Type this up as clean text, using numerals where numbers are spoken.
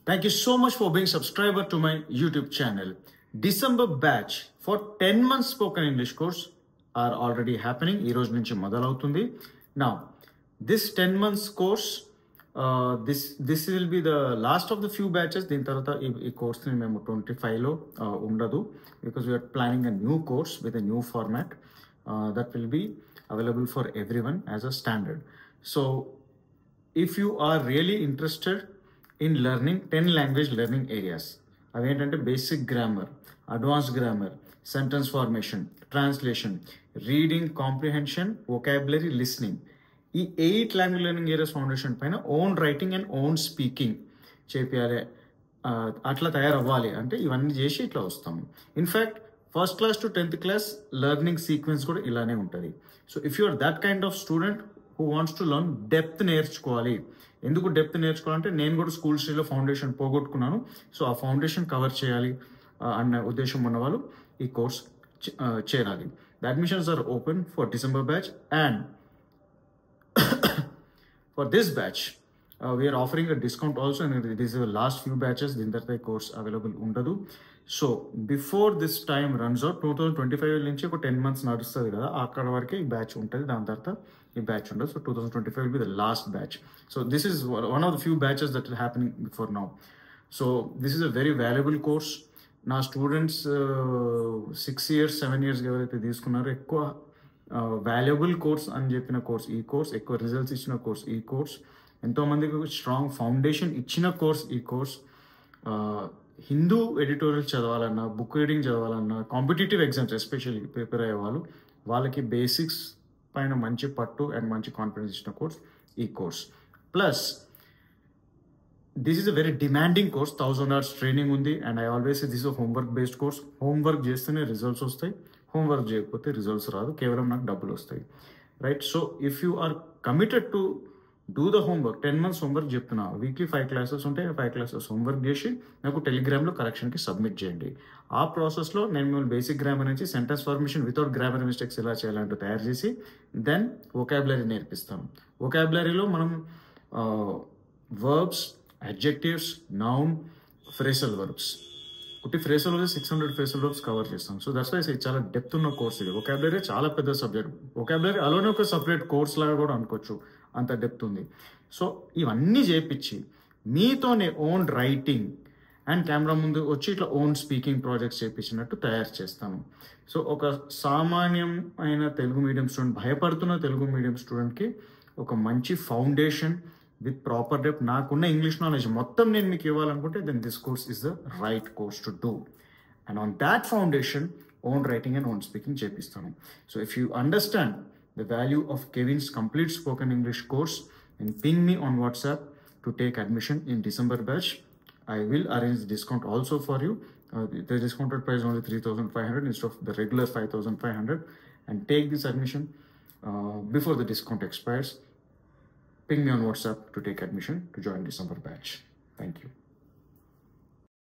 Thank you so much for being subscriber to my YouTube channel. December batch for 10 months spoken English course are already happening. Ee roju nunchi modalautundi. Now, this 10 months course, this will be the last of the few batches. Din tarvata ee course ni memu 25 lo undadu because we are planning a new course with a new format that will be available for everyone as a standard. So, if you are really interested in learning 10 language learning areas, అవేంటంటే basic grammar, advance grammar, sentence formation, translation, reading comprehension, vocabulary, listening, ఈ 8 language learning areas foundation పైన own writing and own speaking చేపియాలి, అట్లా తయారవ్వాలి అంటే ఇవన్నీ చేసి ఇట్లా వస్తాము. In fact first class to 10th class learning sequence కూడా ఇలానే ఉంటుంది. So if you are that kind of student who wants to learn depth నేర్చుకోవాలి. ఎందుకు డెప్త్ నేర్చుకోవాలంటే నేను కూడా స్కూల్ స్టేజ్లో ఫౌండేషన్ పోగొట్టుకున్నాను. సో ఆ ఫౌండేషన్ కవర్ చేయాలి అన్న ఉద్దేశం ఉన్న వాళ్ళు ఈ కోర్స్ చేరాలి. The admissions are open for December batch and for this batch we are offering a discount also and it is last few batches. దీని తర్వాత కోర్స్ అవైలబుల్ ఉండదు. So before this time runs out 2025 నుంచి ఒక 10 months నడుస్తుంది కదా, అక్కడ వరకే ఈ బ్యాచ్ ఉంటుంది. దాని తర్వాత ఈ బ్యాచ్ ఉండదు. So 2025 will be the last batch. So this is one of the few batches that are happening for now. So this is a very valuable course. నా స్టూడెంట్స్ 6 years 7 years ఎవరైతే తీసుకున్నారో ఎక్కువ valuable course అని చెప్పిన course ఈ course, ఎక్కువ results ఇచ్చిన course ఈ కోర్స్, ఎంతోమందికి స్ట్రాంగ్ ఫౌండేషన్ ఇచ్చిన కోర్స్ ఈ కోర్స్. హిందూ ఎడిటోరియల్ చదవాలన్నా, బుక్ రీడింగ్ చదవాలన్నా, కాంపిటేటివ్ ఎగ్జామ్స్ ఎస్పెషల్లీ ప్రిపేర్ అయ్యే వాళ్ళకి బేసిక్స్ పైన మంచి పట్టు అండ్ మంచి కాన్ఫిడెన్స్ ఇచ్చిన కోర్స్ ఈ course. Plus this is a very demanding course. 1000 hours training ఉంది. And I always this is homework based course. Homework చేస్తేనే రిజల్ట్స్ వస్తాయి, హోంవర్క్ చేయకపోతే రిజల్ట్స్ రాదు, కేవలం నాకు డబ్బులు వస్తాయి. Right? So if you are committed to do the homework, 10 months homework చెప్తున్నా, వీక్లీ 5 classes ఉంటాయి, 5 classes హోంవర్క్ చేసి నాకు టెలిగ్రామ్లో కరెక్షన్కి సబ్మిట్ చేయండి. ఆ ప్రాసెస్లో నేను మిమ్మల్ని బేసిక్ గ్రామర్ నుంచి sentence formation without grammar mistakes ఎలా చేయాలంటూ తయారు చేసి దెన్ వొకాబులరీ నేర్పిస్తాం. వొకాబులరీలో మనం verbs, adjectives, noun, phrasal verbs, ఒకటి phrasal verbs 600 phrasal verbs cover చేస్తాం. సో దట్స్ వై ఇది చాలా డెప్త్ ఉన్న కోర్స్. ఇది వొకాబులరీ చాలా పెద్ద సబ్జెక్ట్. వొకాబులరీ అలానే ఒక సపరేట్ కోర్స్ లాగా కూడా అనుకోవచ్చు, అంత డెప్త్ ఉంది. సో ఇవన్నీ చేపించి మీతోనే ఓన్ రైటింగ్ అండ్ కెమెరా ముందు వచ్చి ఇట్లా ఓన్ స్పీకింగ్ ప్రాజెక్ట్స్ చేయించినట్టు తయారు చేస్తాను. సో ఒక సామాన్యమైన తెలుగు మీడియం స్టూడెంట్, భయపడుతున్న తెలుగు మీడియం స్టూడెంట్కి ఒక మంచి ఫౌండేషన్ విత్ ప్రాపర్ డెప్త్, నాకున్న ఇంగ్లీష్ నాలెడ్జ్ మొత్తం నేను మీకు ఇవ్వాలనుకుంటే then this course is the right course to do. And on that foundation own writing and own speaking చేపిస్తాను. So if you understand the value of Kevin's complete spoken English course and ping me on WhatsApp to take admission in December batch. I will arrange discount also for you. The discounted price is only 3,500 instead of the regular 5,500, and take this admission before the discount expires. Ping me on WhatsApp to take admission to join December batch. Thank you.